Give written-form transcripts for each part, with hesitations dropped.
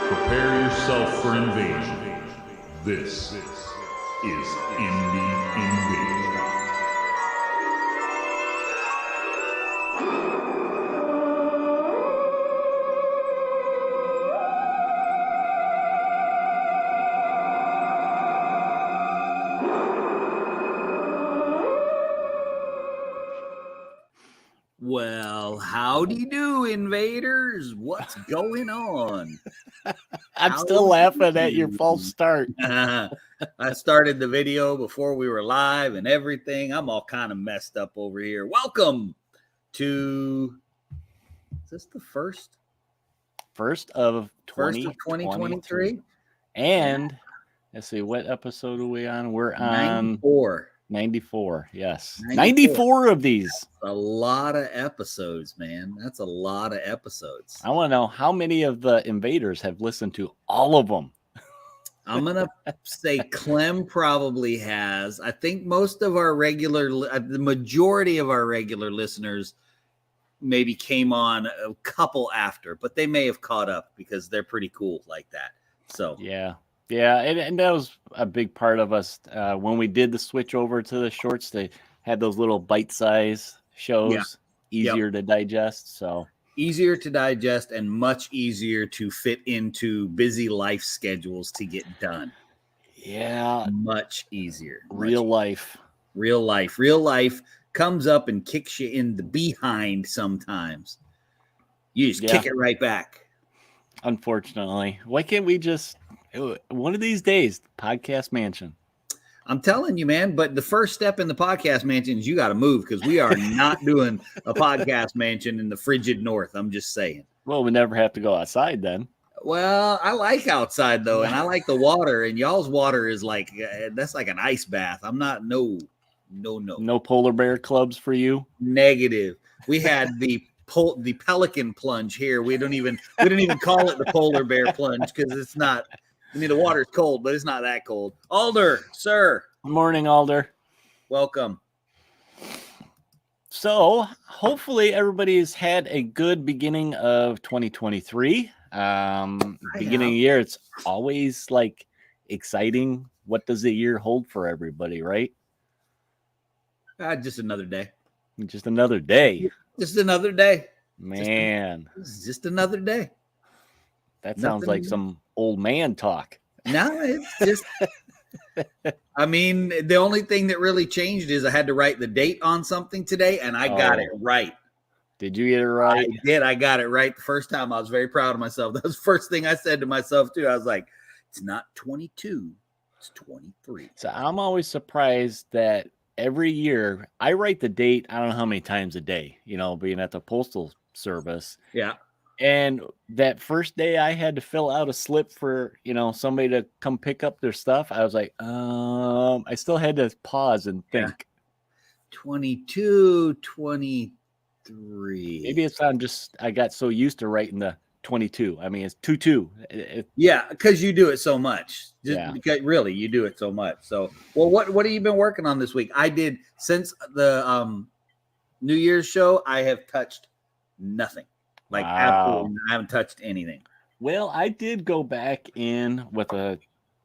Prepare yourself for invasion. This is Indie Invasion. Well, howdy do, invaders. What's going on? I'm still laughing at your false start. I started the video before we were live and everything. I'm all kind of messed up over here. Welcome to, is this the first of 2023? And let's see, what episode are we on? We're on 94. Yes. 94 of these. That's a lot of episodes, man. That's a lot of episodes. I want to know how many of the invaders have listened to all of them. I'm going to say Clem probably has. I think most of our the majority of our regular listeners maybe came on a couple after, but they may have caught up because they're pretty cool like that. So, yeah. And that was a big part of us when we did the switch over to the shorts. They had those little bite-size shows, easier to digest. So easier to digest and much easier to fit into busy life schedules to get done. Yeah, much easier. Real life comes up and kicks you in the behind sometimes. You just kick it right back. Unfortunately, why can't we just one of these days, podcast mansion? I'm telling you, man, but the first step in the podcast mansion is you got to move because we are not doing a podcast mansion in the frigid north. I'm just saying. Well, we never have to go outside then. Well, I like outside though, and I like the water, and y'all's water is like, that's like an ice bath. I'm not, no. No polar bear clubs for you? Negative. We had the pelican plunge here. We didn't even call it the polar bear plunge because it's not. I mean, the water's cold, but it's not that cold. Alder, sir. Good morning, Alder. Welcome. So, hopefully, everybody's had a good beginning of 2023. Beginning of year, it's always like exciting. What does the year hold for everybody, right? Just another day. Just another day. Just another day. Man. Just another day. That sounds like some old man talk. No, it's just, I mean, the only thing that really changed is I had to write the date on something today, and I got it right. Did you get it right? I did. I got it right the first time. I was very proud of myself. That was the first thing I said to myself, too. I was like, it's not 22, it's 23. So I'm always surprised that every year I write the date, I don't know how many times a day, being at the Postal Service. Yeah. And that first day I had to fill out a slip for, somebody to come pick up their stuff. I was like, I still had to pause and think. Yeah. 22, 23. Maybe it's I got so used to writing the 22. I mean, it's 2-2. Yeah, because you do it so much. Because really, you do it so much. So, well, what have you been working on this week? I did, since the New Year's show, I have touched nothing. Like, absolutely, I haven't touched anything. Well, I did go back in with a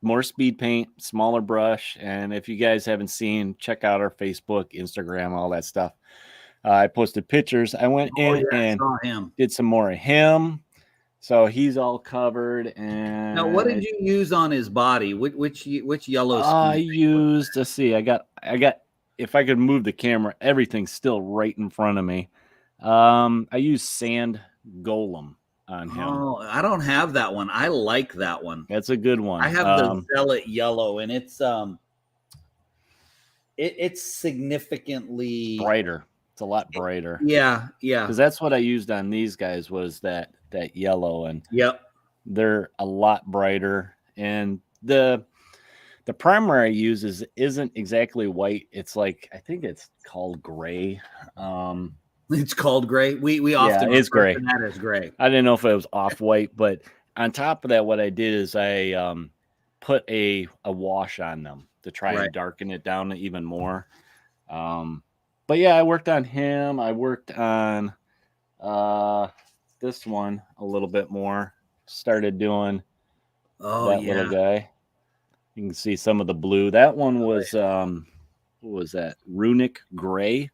more speed paint, smaller brush. And if you guys haven't seen, check out our Facebook, Instagram, all that stuff. I posted pictures. I went in and did some more of him. So he's all covered. And now, what did you use on his body? Which yellow? I used, let's see, I got, if I could move the camera, everything's still right in front of me. I used Sand Golem on him. Oh, I don't have that one. I like that one. That's a good one. I have the Zealot yellow, and it's it's significantly brighter. It's a lot brighter. Yeah. Because that's what I used on these guys was that yellow, and they're a lot brighter. And the primer I use isn't exactly white. It's like, I think it's called gray. It's called gray. We often it's gray. That is gray. I didn't know if it was off white, but on top of that, what I did is I put a wash on them to try and darken it down even more. But yeah, I worked on him. I worked on this one a little bit more. Started doing Oh, that little guy. You can see some of the blue. That one was what was that? Runic gray.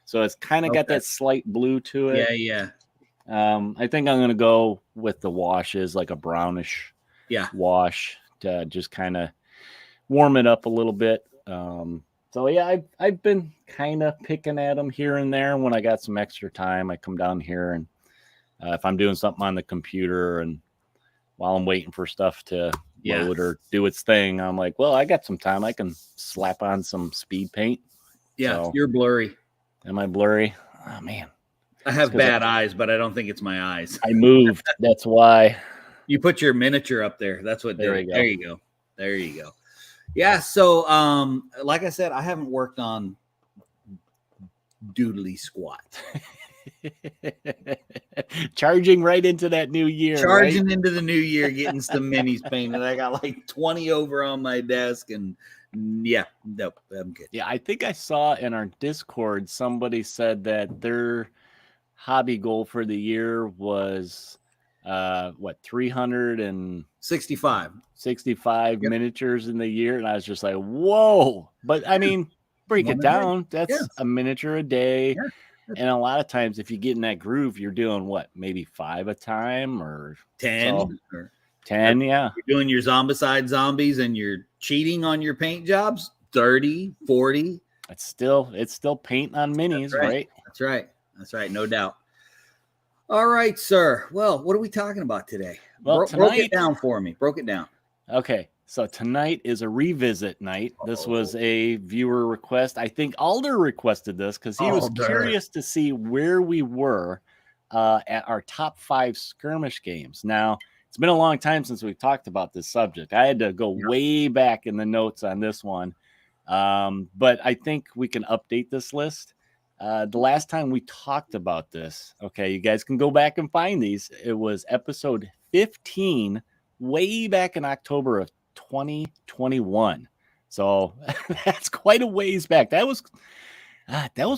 So it's kind of got that slight blue to it. Yeah. I think I'm gonna go with the washes, like a brownish wash, to just kind of warm it up a little bit. So yeah, I've been kind of picking at them here and there. When I got some extra time, I come down here, and if I'm doing something on the computer, and while I'm waiting for stuff to load or do its thing, I'm like, well, I got some time. I can slap on some speed paint. Yeah, so, you're blurry. Am I blurry? Oh man, I have bad eyes, but I don't think it's my eyes. I moved. That's why. You put your miniature up there. That's what there did you it. There you go. Yeah. So, like I said, I haven't worked on doodly squat. Charging right into that new year. Charging into the new year, getting some minis painted. I got like 20 over on my desk, and yeah, nope, I'm good. Yeah, I think I saw in our Discord somebody said that their hobby goal for the year was 365 miniatures in the year, and I was just like, whoa. But I mean, break it down. That's a miniature a day. And a lot of times if you get in that groove, you're doing what, maybe 5 a time or 10 or 10. Yeah, you're doing your zombicide zombies and you're cheating on your paint jobs. 30, 40. It's still paint on minis. Right. That's right, no doubt. All right, sir. Well, what are we talking about today? Well, broke it down for me. Broke it down. Okay, so tonight is a revisit night. This was a viewer request. I think Alder requested this because he was curious to see where we were at our top 5 skirmish games. Now, it's been a long time since we've talked about this subject. I had to go way back in the notes on this one, but I think we can update this list. The last time we talked about this, okay, you guys can go back and find these. It was episode 15, way back in October of 2021. So that's quite a ways back. That was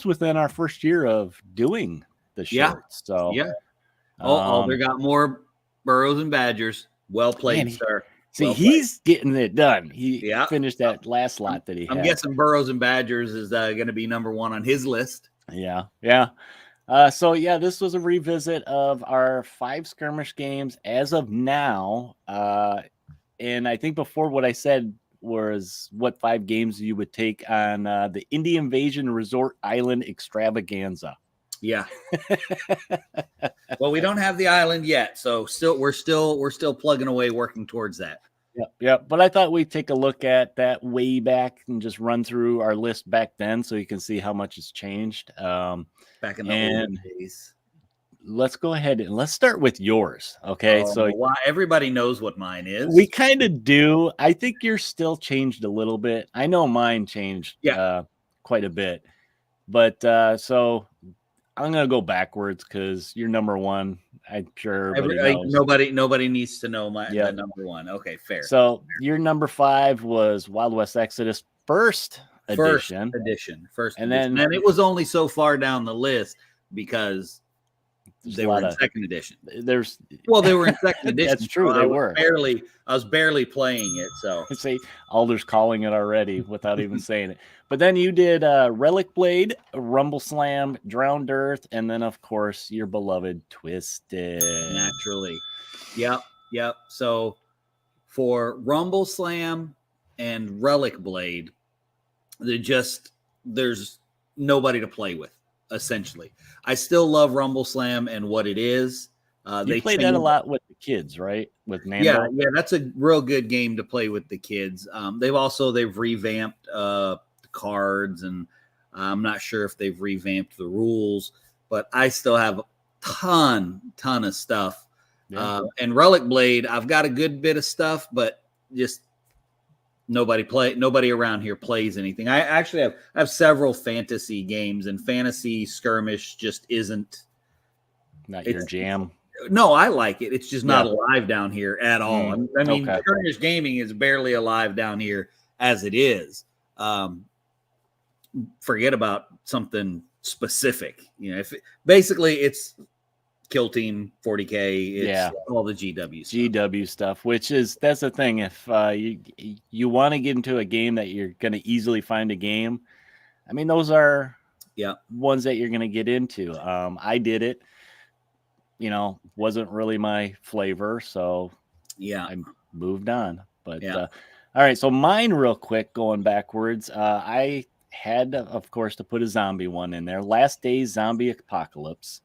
within our first year of doing the shorts. So Alder got more burrows and badgers. Well played, sir. See, he's getting it done. He finished that last lot that he had. I'm guessing burrows and badgers is going to be number 1 on his list. Yeah. So this was a revisit of our 5 skirmish games as of now. And I think before what I said was what 5 games you would take on the Indie Invasion Resort Island Extravaganza. Yeah. Well, we don't have the island yet, so we're still plugging away, working towards that. Yep. But I thought we'd take a look at that way back and just run through our list back then, so you can see how much has changed. Back in the old days. Let's go ahead and let's start with yours. Okay. So everybody knows what mine is. We kind of do. I think yours still changed a little bit. I know mine changed quite a bit, but so I'm going to go backwards because you're number 1. I'm sure nobody needs to know my number 1. Okay, fair. So your number 5 was Wild West Exodus first edition. And then it was only so far down the list because they were in second edition. They were in second edition. That's true. So I was barely playing it. So see, Alder's calling it already without even saying it. But then you did Relic Blade, Rumble Slam, Drowned Earth, and then of course your beloved Twisted. Naturally. Yep. So for Rumble Slam and Relic Blade, there's nobody to play with. Essentially, I still love Rumble Slam and what it is. They played that a lot with the kids, right? With Nando. Yeah, that's a real good game to play with the kids. They've revamped the cards, and I'm not sure if they've revamped the rules, but I still have a ton of stuff. And Relic Blade, I've got a good bit of stuff, but just nobody around here plays anything. I actually have several fantasy games, and fantasy skirmish just isn't your jam. No, I like it. It's just not alive down here at all. I mean, skirmish gaming is barely alive down here as it is. Forget about something specific. Basically it's Kill Team 40K. It's all the GW stuff. GW stuff, that's the thing. If you want to get into a game that you're going to easily find a game, I mean, those are ones that you're going to get into. I did it, wasn't really my flavor. So I moved on. But all right. So mine real quick, going backwards, I had, of course, to put a zombie one in there. Last Days Zombie Apocalypse.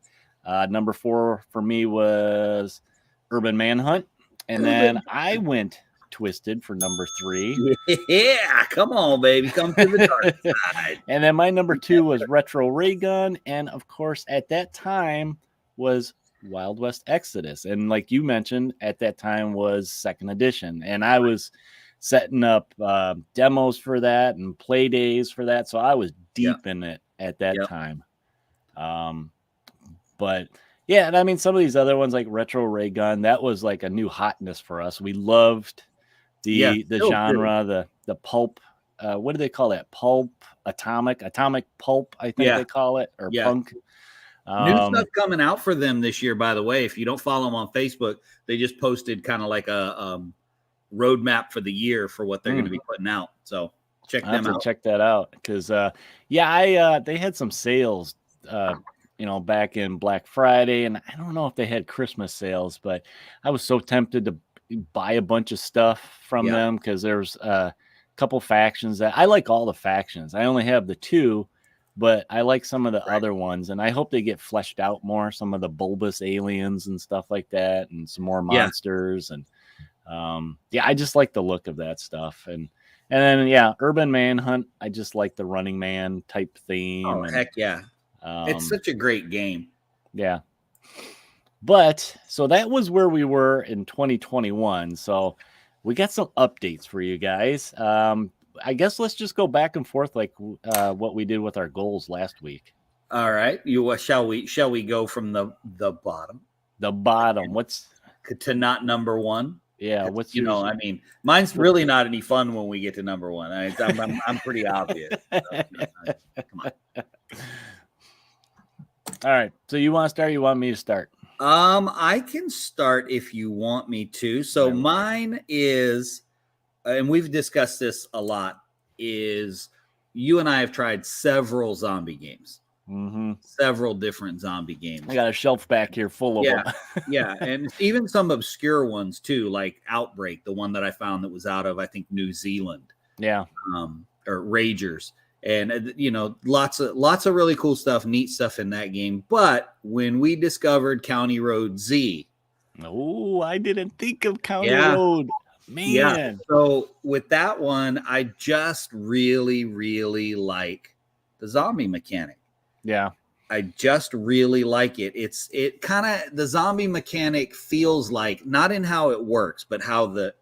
Number 4 for me was Urban Manhunt. And then I went Twisted for number 3. Yeah, come on, baby. Come to the dark side. And then my number 2 was Retro Ray Gun. And of course, at that time was Wild West Exodus. And like you mentioned, at that time was 2nd edition. And I was setting up demos for that and play days for that. So I was deep in it at that time. But yeah, and I mean, some of these other ones like Retro Ray Gun, that was like a new hotness for us. We loved the genre, the pulp. What do they call that? Pulp, atomic pulp, I think they call it, or punk. New stuff coming out for them this year, by the way. If you don't follow them on Facebook, they just posted kind of like a roadmap for the year for what they're going to be putting out. So check them out. Check that out because they had some sales. Back in Black Friday, and I don't know if they had Christmas sales, but I was so tempted to buy a bunch of stuff from them because there's a couple factions that I like. All the factions, I only have the 2, but I like some of the other ones, and I hope they get fleshed out more. Some of the bulbous aliens and stuff like that, and some more monsters, and I just like the look of that stuff. And then Urban Manhunt, I just like the Running Man type theme. Oh, heck yeah. It's such a great game. Yeah. But so that was where we were in 2021. So we got some updates for you guys. I guess let's just go back and forth like what we did with our goals last week. All right. Shall we go from the bottom? The bottom. What's to not number 1? Yeah, what's I mean, mine's really not any fun when we get to number 1. I'm pretty obvious. So, come on. All right. So you want to start? You want me to start? I can start if you want me to. So mine is, and we've discussed this a lot, is you and I have tried several zombie games. Several different zombie games. I got a shelf back here full of them. Yeah, and even some obscure ones too, like Outbreak, the one that I found that was out of, I think, New Zealand. Yeah. Or Ragers. And lots of really cool stuff, neat stuff in that game. But when we discovered County Road Z, I didn't think of County Road, man. Yeah. So with that one, I just really, really like the zombie mechanic. Yeah, I just really like it. It kind of, the zombie mechanic feels like, not in how it works, but how the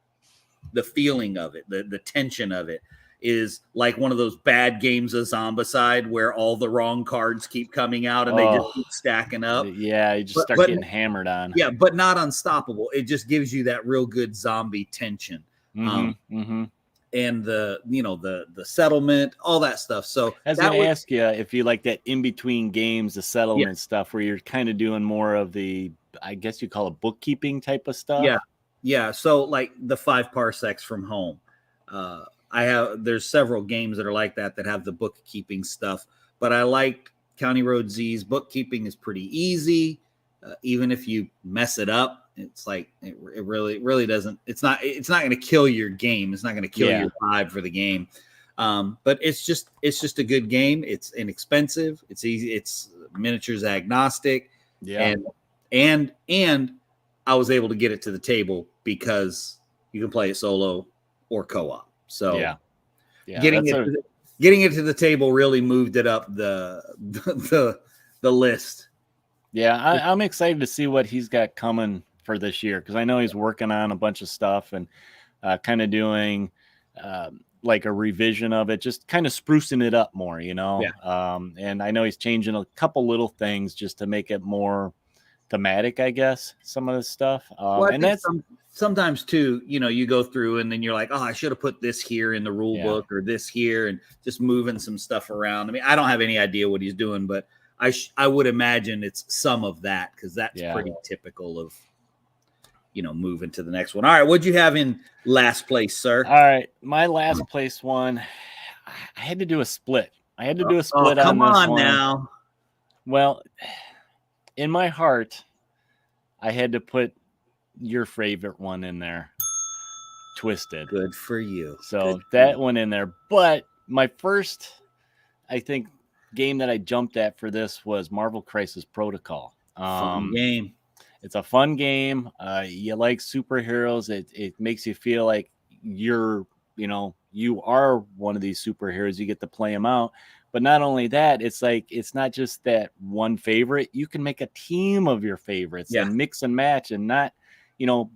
feeling of it, the tension of it, is like one of those bad games of Zombicide where all the wrong cards keep coming out and they just keep stacking up. Yeah, you just start getting hammered on. Yeah, but not unstoppable. It just gives you that real good zombie tension. And the settlement, all that stuff. So I was going to ask you if you like that in between games, the settlement stuff where you're kind of doing more of the, I guess you call it bookkeeping type of stuff. Yeah. So like the 5 parsecs from home. There's several games that are like that have the bookkeeping stuff, but I like County Road Z's bookkeeping is pretty easy. Even if you mess it up, it's like, it really doesn't, it's not going to kill your game. It's not going to kill your vibe for the game. But it's just a good game. It's inexpensive. It's easy. It's miniatures agnostic. Yeah. And I was able to get it to the table because you can play it solo or co-op. So getting it to the table really moved it up the list. Yeah, I'm excited to see what he's got coming for this year because I know he's working on a bunch of stuff and kind of doing like a revision of it, just kind of sprucing it up more, and I know he's changing a couple little things just to make it more thematic, I guess, some of the stuff. And that's sometimes too, you go through and then you're like, oh, I should have put this here in the rule book or this here, and just moving some stuff around. I mean, I don't have any idea what he's doing, but I would imagine it's some of that, because that's Yeah. pretty typical of, moving to the next one. All right, what'd you have in last place, sir? All right, my last place one, I had to do a split. I had to do a split come on this on one. now. Well, in my heart, I had to put your favorite one in there, Twisted. Good for you. So that one in there. But my first, I think, game that I jumped at for this was Marvel Crisis Protocol. Fun game. It's a fun game. You like superheroes. It makes you feel like you are one of these superheroes. You get to play them out. But not only that, it's like, it's not just that one favorite. You can make a team of your favorites and mix and match, and not,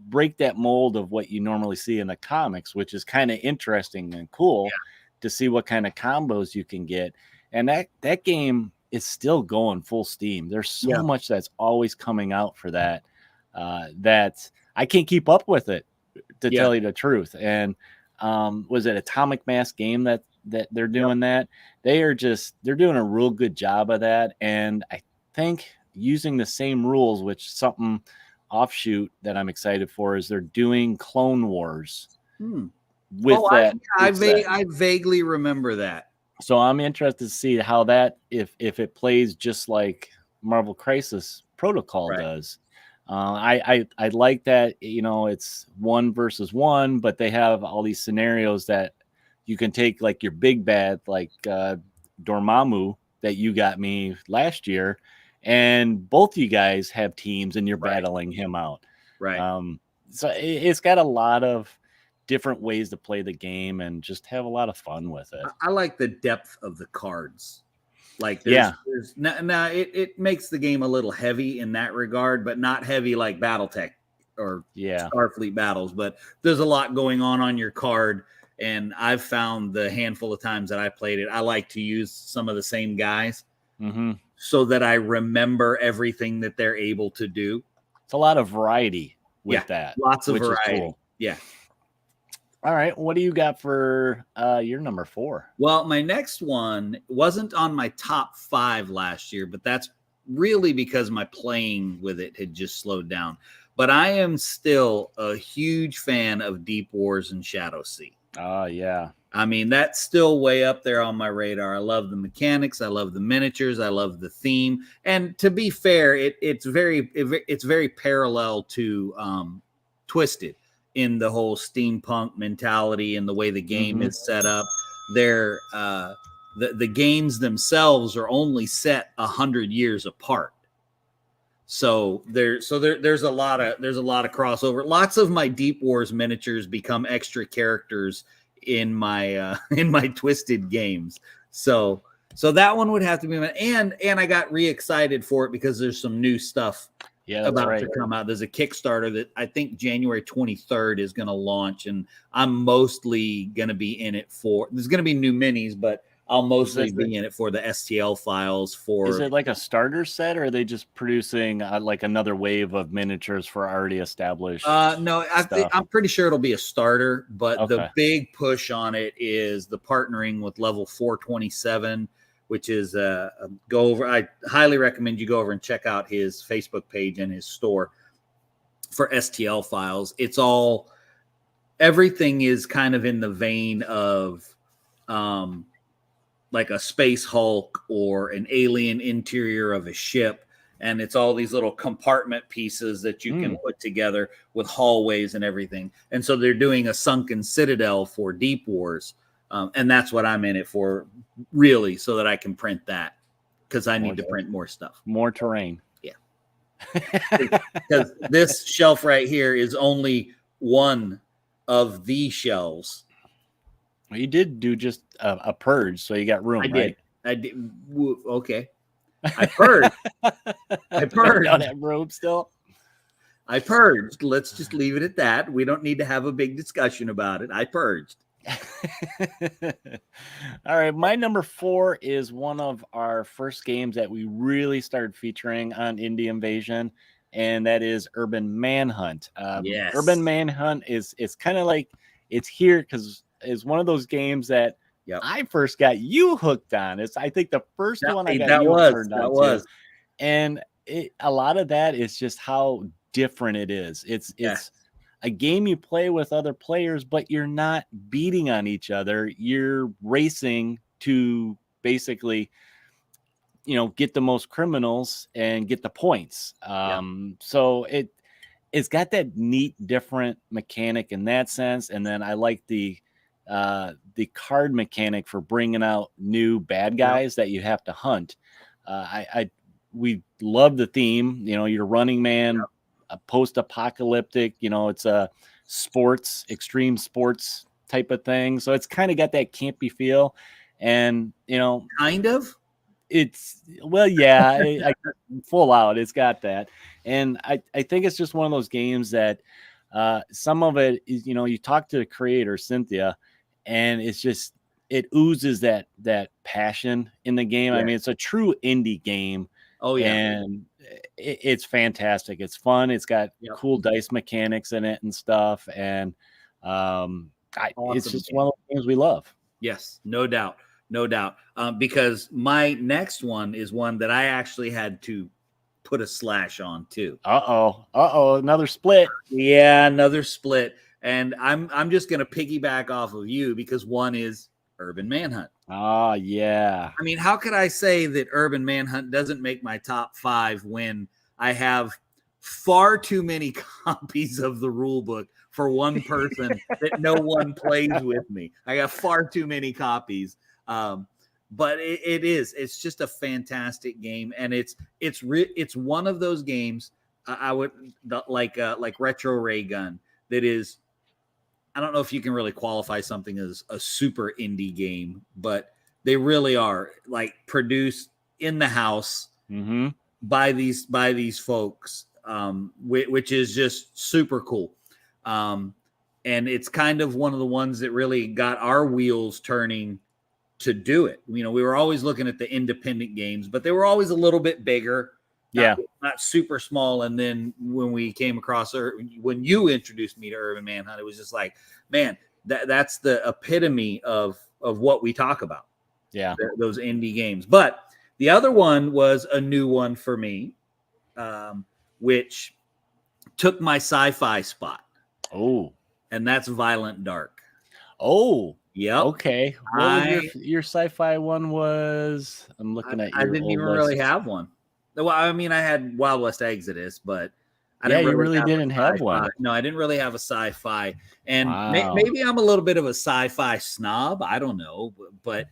break that mold of what you normally see in the comics, which is kind of interesting and cool to see what kind of combos you can get. And that game is still going full steam. There's so much that's always coming out for that, that I can't keep up with it, to tell you the truth. And was it Atomic Mass Game that they're doing that? They're doing a real good job of that. And I think using the same rules, which something offshoot that I'm excited for, is they're doing Clone Wars with that. I vaguely remember that. So I'm interested to see how that, if it plays just like Marvel Crisis Protocol does. I like that, it's 1 versus 1, but they have all these scenarios that you can take, like your big bad, like Dormammu that you got me last year, and both you guys have teams and you're battling him out. Right. So it's got a lot of different ways to play the game and just have a lot of fun with it. I like the depth of the cards. Like, there's now it makes the game a little heavy in that regard, but not heavy like BattleTech or Starfleet Battles. But there's a lot going on your card, and I've found the handful of times that I played it, I like to use some of the same guys so that I remember everything that they're able to do. It's a lot of variety with that. Lots of variety. Cool. Yeah. All right. What do you got for your number 4? Well, my next one wasn't on my top 5 last year, but that's really because my playing with it had just slowed down. But I am still a huge fan of Deep Wars and Shadowsea. Yeah. I mean, that's still way up there on my radar. I love the mechanics. I love the miniatures. I love the theme. And to be fair, it's very parallel to Twisted in the whole steampunk mentality and the way the game is set up. They're the games themselves are only set 100 years apart. So there's a lot of crossover. Lots of my Deep Wars miniatures become extra characters in my Twisted games. So that one would have to be and I got re-excited for it because there's some new stuff about to come out. There's a Kickstarter that I think January 23rd is going to launch, and I'm mostly going to be in it for. There's going to be new minis, but I'll mostly be in it for the STL files. Is it like a starter set, or are they just producing like another wave of miniatures for already established? No, I'm pretty sure it'll be a starter, but the big push on it is the partnering with Level 427. Which is go over. I highly recommend you go over and check out his Facebook page and his store for STL files. Everything is kind of in the vein of like a Space Hulk or an alien interior of a ship. And it's all these little compartment pieces that you can put together with hallways and everything. And so they're doing a sunken citadel for Deep Wars. And that's what I'm in it for, really, so that I can print that, because I need to print more stuff. More terrain. Yeah. Because this shelf right here is only one of the shelves. Well, you did do just a purge, so you got room, right? I did. Okay. I purged. I purged. Don't have room still? I purged. Let's just leave it at that. We don't need to have a big discussion about it. I purged. All right, my number 4 is one of our first games that we really started featuring on Indie Invasion, and that is Urban Manhunt. Urban Manhunt is kind of like, it's here because it's one of those games that Yep. I first got you hooked on. It's, I think, the first one I got that you was turned that on was to. And a lot of that is just how different it is. It's yes. a game you play with other players, but you're not beating on each other. You're racing to basically, get the most criminals and get the points. So it's got that neat, different mechanic in that sense. And then I like the card mechanic for bringing out new bad guys that you have to hunt. We love the theme. You're Running Man, a post-apocalyptic. It's a extreme sports type of thing. So it's kind of got that campy feel, and kind of. It's yeah, I full out. It's got that, and I think it's just one of those games that some of it is, you talk to the creator Cynthia, and it oozes that passion in the game. Yeah. I mean, it's a true indie game. Oh yeah, and it's fantastic. It's fun. It's got cool dice mechanics in it and stuff, and it's just one of the games we love. Yes, no doubt. No doubt. Because my next one is one that I actually had to put a slash on too. Another split. Yeah, another split. And I'm just gonna piggyback off of you because one is Urban Manhunt. Oh yeah. I mean, how could I say that Urban Manhunt doesn't make my top 5 when I have far too many copies of the rule book for one person that no one plays with me? I got far too many copies. But it's just a fantastic game, and it's one of those games like Retro Ray Gun that is, I don't know if you can really qualify something as a super indie game, but they really are like produced in the house by these folks, which is just super cool. And it's kind of one of the ones that really got our wheels turning to do it. We were always looking at the independent games, but they were always a little bit bigger, not super small. And then when we came across, when you introduced me to Urban Manhunt, it was just like, man, that's the epitome of what we talk about. Yeah, those indie games. But the other one was a new one for me, which took my sci-fi spot. Oh, and that's Violent Dark. Oh, yep. Okay. What was your sci-fi one? Was I'm looking at your. I didn't even really have one. Well, I mean, I had Wild West Exodus, but I you really didn't have one. No, I didn't really have a sci-fi, and maybe I'm a little bit of a sci-fi snob. I don't know, but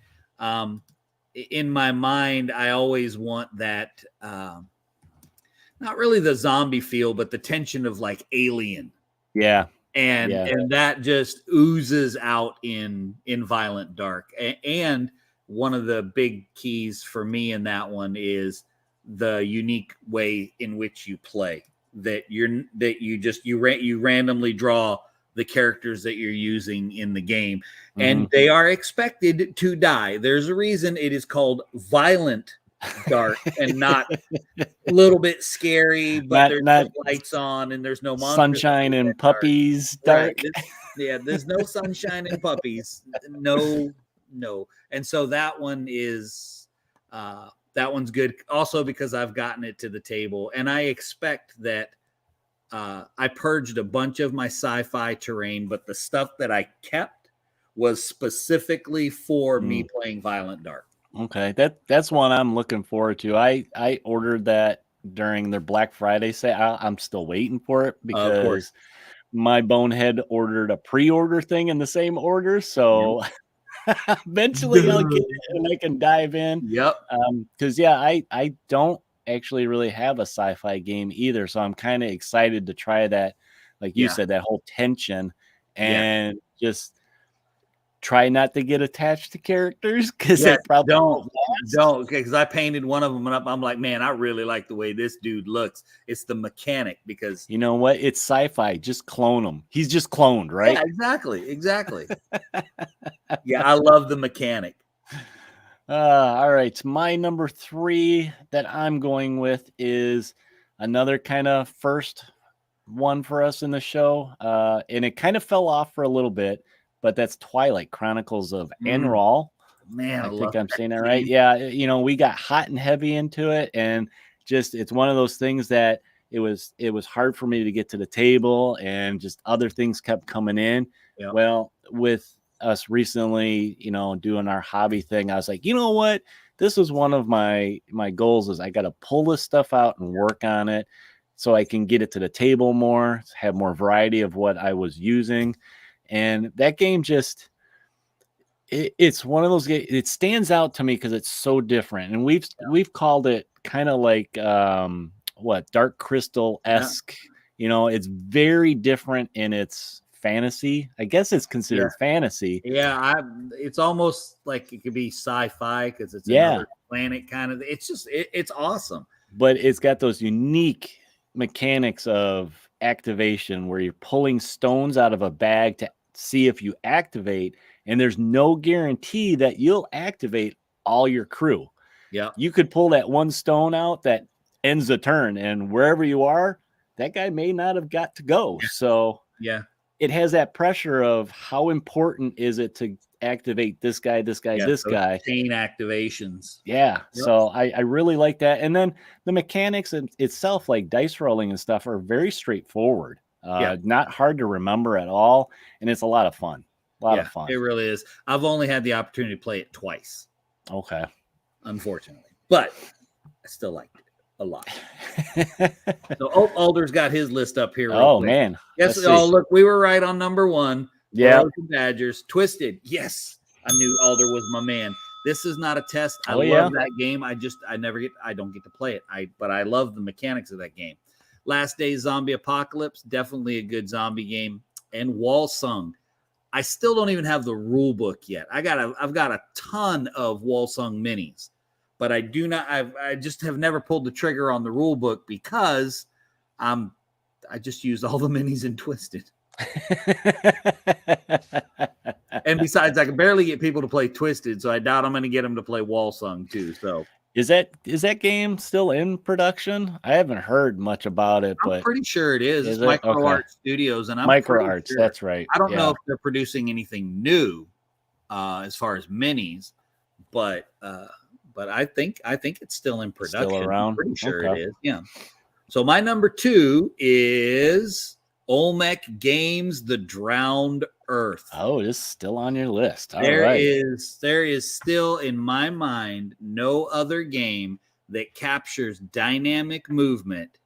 in my mind, I always want that. Not really the zombie feel, but the tension of like Alien. Yeah. And that just oozes out in Violent Dark. And one of the big keys for me in that one is the unique way in which you play. That you randomly draw the characters that you're using in the game, and they are expected to die. There's a reason it is called Violent Dark and not a little bit scary, but there's no lights on and there's no sunshine and puppies dark. Right. There's no sunshine and puppies. No. And so that one is that one's good also because I've gotten it to the table, and I expect that I purged a bunch of my sci-fi terrain, but the stuff that I kept was specifically for me playing Violent Dark. Okay, that's one I'm looking forward to. I ordered that during their Black Friday sale. I'm still waiting for it because my bonehead ordered a pre-order thing in the same order. So eventually I'll get it and I can dive in. Yep. Because I don't actually really have a sci-fi game either, so I'm kind of excited to try that. Like you said, that whole tension and just try not to get attached to characters because they probably don't because I painted one of them up. I'm like, man, I really like the way this dude looks. It's the mechanic because you know what? It's sci-fi. Just clone him. He's just cloned, right? Yeah, exactly. Yeah, I love the mechanic. All right. My number 3 that I'm going with is another kind of first one for us in the show. And it kind of fell off for a little bit, but that's Twilight Chronicles of Mm. Enral. Man, I love think I'm that saying that game. right. Yeah, we got hot and heavy into it, and just it's one of those things that it was hard for me to get to the table, and just other things kept coming in. Yep. Well, with us recently, doing our hobby thing, I was like, you know what? This was one of my goals is I got to pull this stuff out and work on it so I can get it to the table more, have more variety of what I was using. And that game just, it's one of those games, it stands out to me because it's so different. And we've called it kind of like, Dark Crystal-esque. It's very different in its fantasy. I guess it's considered fantasy. Yeah, it's almost like it could be sci-fi because it's another planet kind of. It's just it's awesome. But it's got those unique mechanics of activation where you're pulling stones out of a bag to see if you activate, and there's no guarantee that you'll activate all your crew. Yeah, you could pull that one stone out that ends the turn, and wherever you are, that guy may not have got to go. So yeah, it has that pressure of how important is it to activate this guy, this guy, this guy. Chain activations. Yeah. Yep. So I really like that. And then the mechanics itself, like dice rolling and stuff, are very straightforward. Not hard to remember at all. And it's a lot of fun. A lot of fun. It really is. I've only had the opportunity to play it twice. Okay. Unfortunately. But I still liked it a lot. So Alder's got his list up here. Oh, quick. Man. Yes. Look, we were right on number 1. Yeah. Badgers. Twisted. Yes. I knew Alder was my man. This is not a test. I love that game. I don't get to play it. But I love the mechanics of that game. Last Day Zombie Apocalypse, definitely a good zombie game. And Walsung. I still don't even have the rule book yet. I've got a ton of Walsung minis, but I just have never pulled the trigger on the rule book because I just used all the minis in Twisted. And besides, I can barely get people to play Twisted, so I doubt I'm going to get them to play Walsung too. So is that game still in production? I haven't heard much about it, but I'm pretty sure it is. It's Micro Art Studios, and I'm Micro Arts. Sure. That's right. I don't know if they're producing anything new as far as minis, but I think it's still in production. Still around. I'm pretty sure it is. Yeah. So my number 2 is Olmec Games, The Drowned Earth. Oh, it's still on your list. There is still in my mind no other game that captures dynamic movement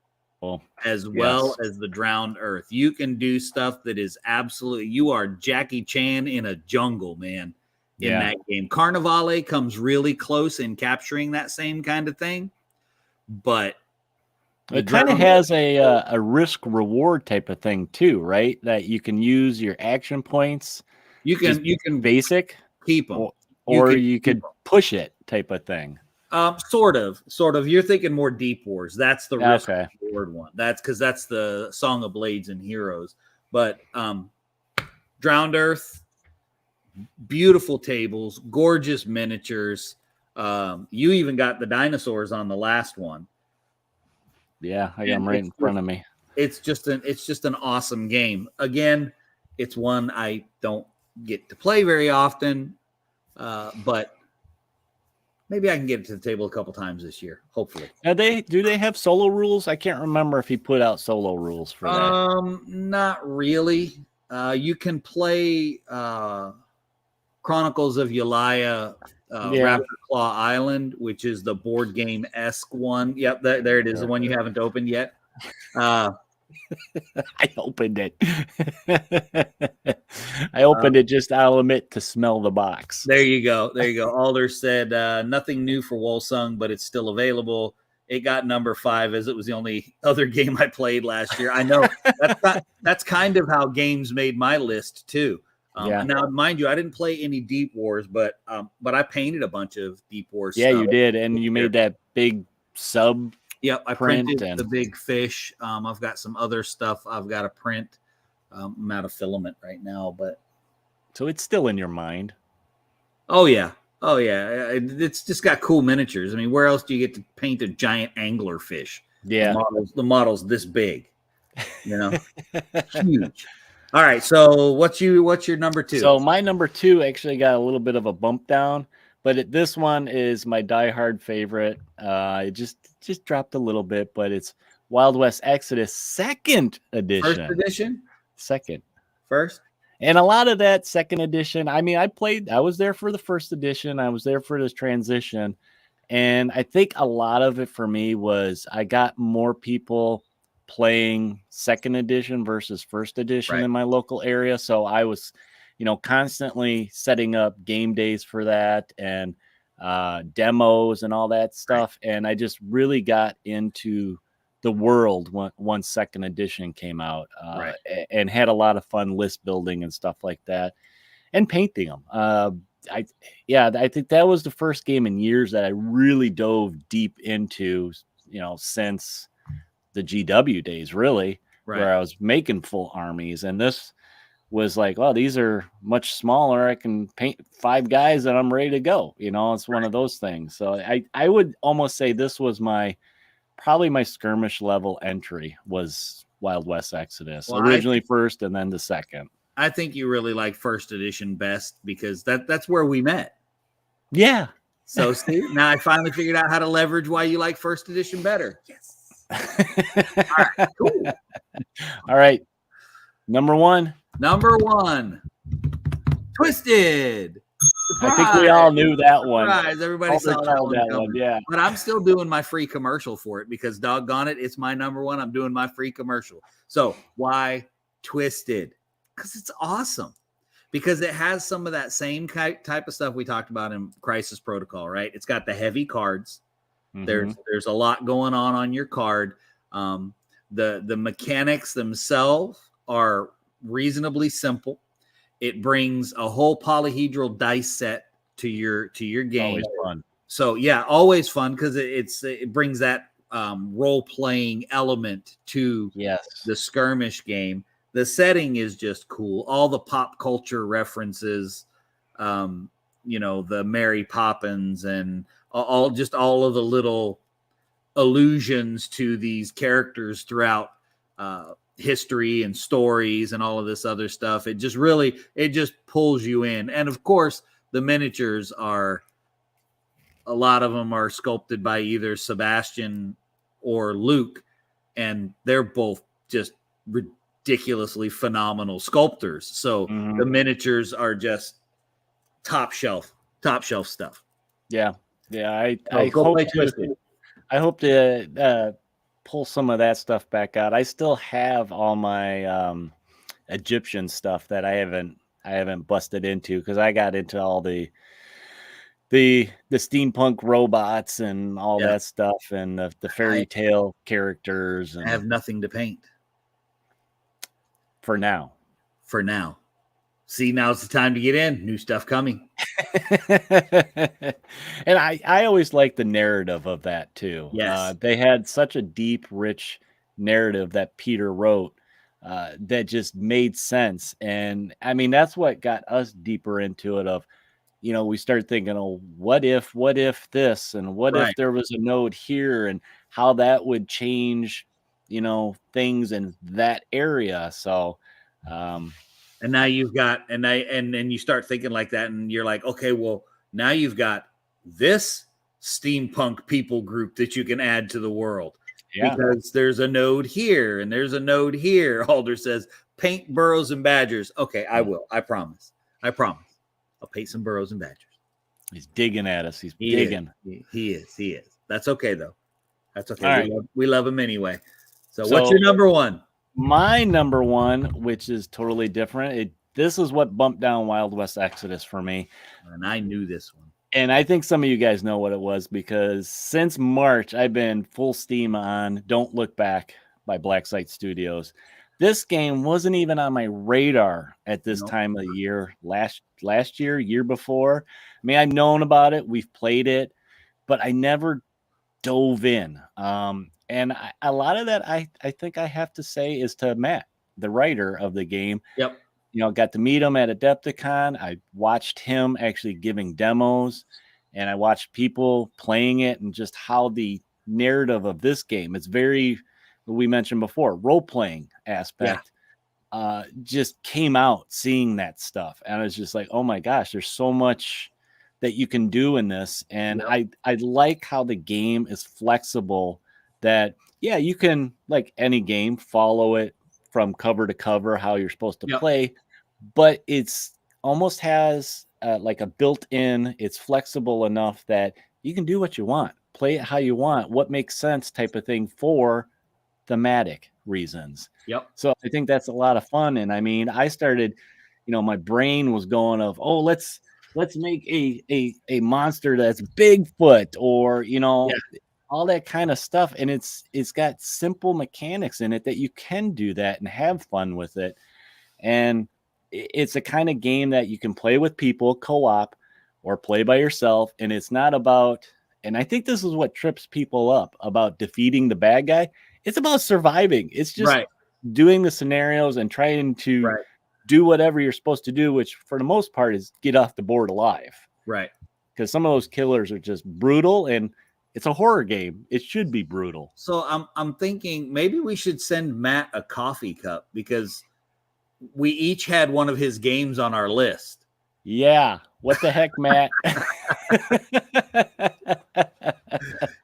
as well as The Drowned Earth. You can do stuff that is absolutely, you are Jackie Chan in a jungle, man, in that game. Carnivale comes really close in capturing that same kind of thing, but it kind of has a risk reward type of thing too, right? That you can use your action points. You can basic keep them, or you could push it type of thing. Sort of. You're thinking more Deep Wars. That's the risk reward one. That's because that's the Song of Blades and Heroes. But Drowned Earth, beautiful tables, gorgeous miniatures. You even got the dinosaurs on the last one. Yeah, I got them right in front of me. It's just an awesome game. Again, it's one I don't get to play very often, but maybe I can get it to the table a couple times this year. Hopefully. Do they have solo rules? I can't remember if he put out solo rules for that. Not really. You can play Chronicles of Yulia. Raptor Claw Island, which is the board game-esque one. Yep, there it is, the one you haven't opened yet. I opened it. I opened it just, I'll admit, to smell the box. There you go. Alder said nothing new for Wolsung, but it's still available. It got number 5 as it was the only other game I played last year. I know that's kind of how games made my list too. Now, mind you, I didn't play any Deep Wars, but I painted a bunch of Deep Wars. Yeah, you did, and you made that big sub. Yep, I printed the big fish. I've got some other stuff I've got to print. I'm out of filament right now, but so it's still in your mind. Oh yeah, it's just got cool miniatures. I mean, where else do you get to paint a giant angler fish? Yeah, the model's this big, huge. All right. So what's your number 2? So my number 2 actually got a little bit of a bump down, but this one is my diehard favorite. It just dropped a little bit, but it's Wild West Exodus 2nd edition. First edition? Second. First? And a lot of that 2nd edition, I mean, I was there for the 1st edition. I was there for this transition. And I think a lot of it for me was I got more people playing 2nd edition versus 1st edition in my local area. So I was, constantly setting up game days for that and demos and all that stuff. Right. And I just really got into the world once 2nd edition came out, and had a lot of fun list building and stuff like that and painting them. I think that was the first game in years that I really dove deep into, since the GW days, really, where I was making full armies. And this was like, oh, these are much smaller. I can paint 5 guys and I'm ready to go. It's one of those things. So I would almost say this was probably my skirmish level entry was Wild West Exodus. Well, originally first and then the 2nd. I think you really like 1st edition best because that's where we met. Yeah. So see, now I finally figured out how to leverage why you like 1st edition better. Yes. All right, cool. All right. Number 1. Twisted. Surprise. I think we all knew that one. Surprise. Everybody saw that one. Yeah. But I'm still doing my free commercial for it because doggone it, it's my number 1. I'm doing my free commercial. So why Twisted? Because it's awesome. Because it has some of that same type of stuff we talked about in Crisis Protocol, right? It's got the heavy cards. Mm-hmm. There's a lot going on your card. The mechanics themselves are reasonably simple. It brings a whole polyhedral dice set to your game. Always fun. So yeah, always fun because it brings that role playing element to the skirmish game. The setting is just cool. All the pop culture references, the Mary Poppins and all of the little allusions to these characters throughout history and stories and all of this other stuff. It just pulls you in. And of course, the miniatures a lot of them are sculpted by either Sebastian or Luke, and they're both just ridiculously phenomenal sculptors. So the miniatures are just top shelf stuff. Yeah. I hope to pull some of that stuff back out. I still have all my Egyptian stuff that I haven't busted into because I got into all the steampunk robots and all that stuff and the fairy tale characters. And I have nothing to paint. For now. See, now's the time to get in. New stuff coming. And I always like the narrative of that too. Yes. They had such a deep, rich narrative that Peter wrote that just made sense. And I mean, that's what got us deeper into it of, we started thinking, oh, what if this, and what if there was a node here and how that would change, things in that area. So, and now you've got, and you start thinking like that, and you're like, okay, well, now you've got this steampunk people group that you can add to the world. Yeah. Because there's a node here and there's a node here. Alder says, paint burrows and badgers. Okay, I will. I promise. I'll paint some burrows and badgers. He's digging at us. He's digging. He is. That's okay, though. That's okay. Right. We love him anyway. So what's your number 1? My number 1, which is totally different. This is what bumped down Wild West Exodus for me. And I knew this one. And I think some of you guys know what it was because since March, I've been full steam on Don't Look Back by Blacksite Studios. This game wasn't even on my radar at this time of the year. Last year before. I mean, I've known about it. We've played it, but I never dove in. And a lot of that, I think I have to say, is to Matt, the writer of the game. Yep. Got to meet him at Adepticon. I watched him actually giving demos, and I watched people playing it and just how the narrative of this game, it's very, we mentioned before, role-playing aspect. just came out seeing that stuff. And I was just like, oh my gosh, there's so much that you can do in this. And I like how the game is flexible, that, yeah, you can, like any game, follow it from cover to cover, how you're supposed to play, but it's almost has like a built-in, it's flexible enough that you can do what you want, play it how you want, what makes sense type of thing for thematic reasons. So I think that's a lot of fun. And I mean, I started, my brain was going of, oh, let's make a monster that's Bigfoot, or all that kind of stuff. And it's got simple mechanics in it that you can do that and have fun with it. And it's a kind of game that you can play with people, co-op, or play by yourself. And it's not about, and I think this is what trips people up about defeating the bad guy. It's about surviving. It's just doing the scenarios and trying to do whatever you're supposed to do, which for the most part is get off the board alive. Right. Because some of those killers are just brutal, and it's a horror game. It should be brutal. So I'm thinking maybe we should send Matt a coffee cup, because we each had one of his games on our list. Yeah. What the heck, Matt?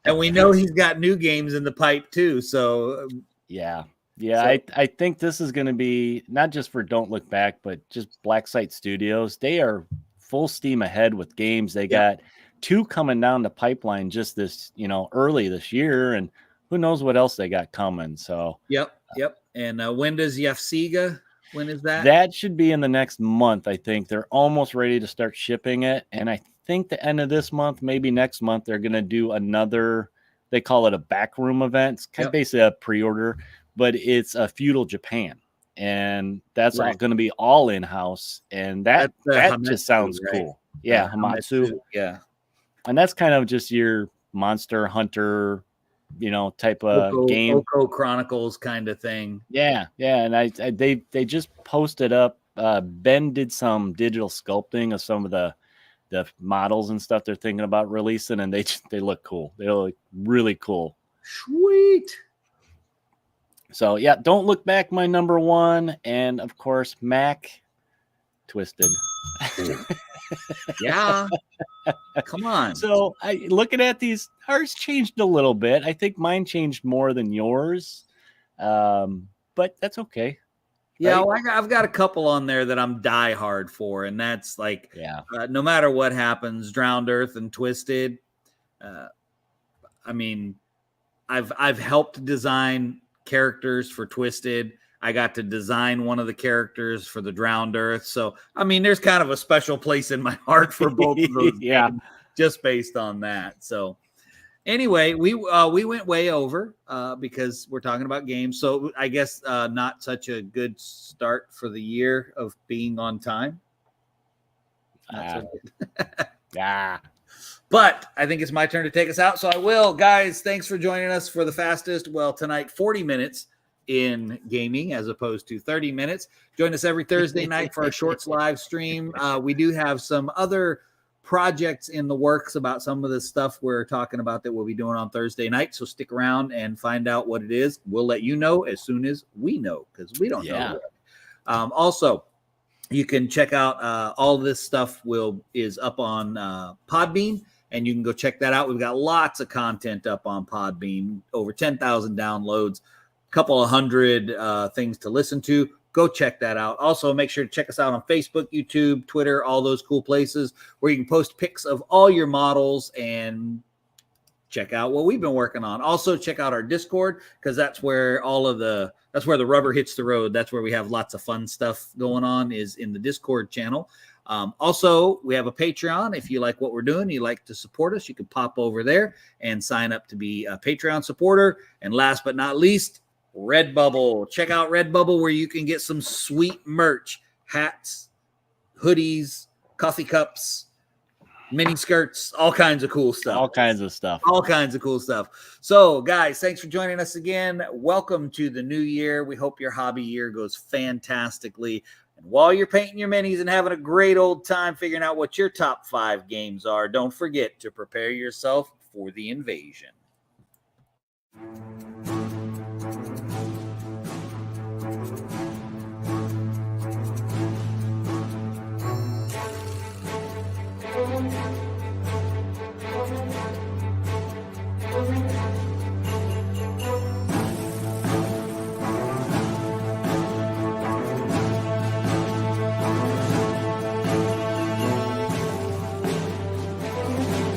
And we know he's got new games in the pipe too. So yeah. I think this is going to be not just for Don't Look Back, but just Black Site Studios. They are full steam ahead with games. They got 2 coming down the pipeline just this, early this year, and who knows what else they got coming. So Yep. And when does Yafsiga? When is that? That should be in the next month. I think they're almost ready to start shipping it. And I think the end of this month, maybe next month, they're going to do another, they call it a backroom event. It's kind of basically a pre-order, but it's a Feudal Japan. And that's going to be all in-house. And that just sounds cool. Yeah, Hamatsu. Yeah. And that's kind of just your Monster Hunter, type of game. Oko Chronicles kind of thing. Yeah. And they just posted up. Ben did some digital sculpting of some of the models and stuff they're thinking about releasing, and they look cool. They look really cool. Sweet. So yeah, Don't Look Back, my number 1, and of course Mac Twisted. Yeah. Come on. So looking at these, ours changed a little bit. I think mine changed more than yours, but that's okay. Yeah, well, I've got a couple on there that I'm diehard for, and that's like, no matter what happens, Drowned Earth and Twisted. I mean, I've helped design characters for Twisted. I got to design one of the characters for the Drowned Earth. So, I mean, there's kind of a special place in my heart for both of those games, just based on that. So, anyway, we went way over because we're talking about games. So, I guess not such a good start for the year of being on time. Yeah. But I think it's my turn to take us out. So I will. Guys, thanks for joining us for the fastest, tonight, 40 minutes in gaming as opposed to 30 minutes. Join us every Thursday night for our shorts live stream. We do have some other projects in the works about some of the stuff we're talking about that we'll be doing on Thursday night. So stick around and find out what it is. We'll let you know as soon as we know, because we don't know yet. Also, you can check out all this stuff is up on Podbean, and you can go check that out. We've got lots of content up on Podbean, over 10,000 downloads, a couple of hundred things to listen to. Go check that out. Also, make sure to check us out on Facebook, YouTube, Twitter, all those cool places where you can post pics of all your models and check out what we've been working on. Also, check out our Discord, because that's where that's where the rubber hits the road. That's where we have lots of fun stuff going on, is in the Discord channel. Also, we have a Patreon. If you like what we're doing, you like to support us, you can pop over there and sign up to be a Patreon supporter. And last but not least, Redbubble. Check out Redbubble, where you can get some sweet merch, hats, hoodies, coffee cups, mini skirts, all kinds of cool stuff. All kinds of stuff. So, guys, thanks for joining us again. Welcome to the new year. We hope your hobby year goes fantastically. And while you're painting your minis and having a great old time figuring out what your top 5 games are, don't forget to prepare yourself for the invasion.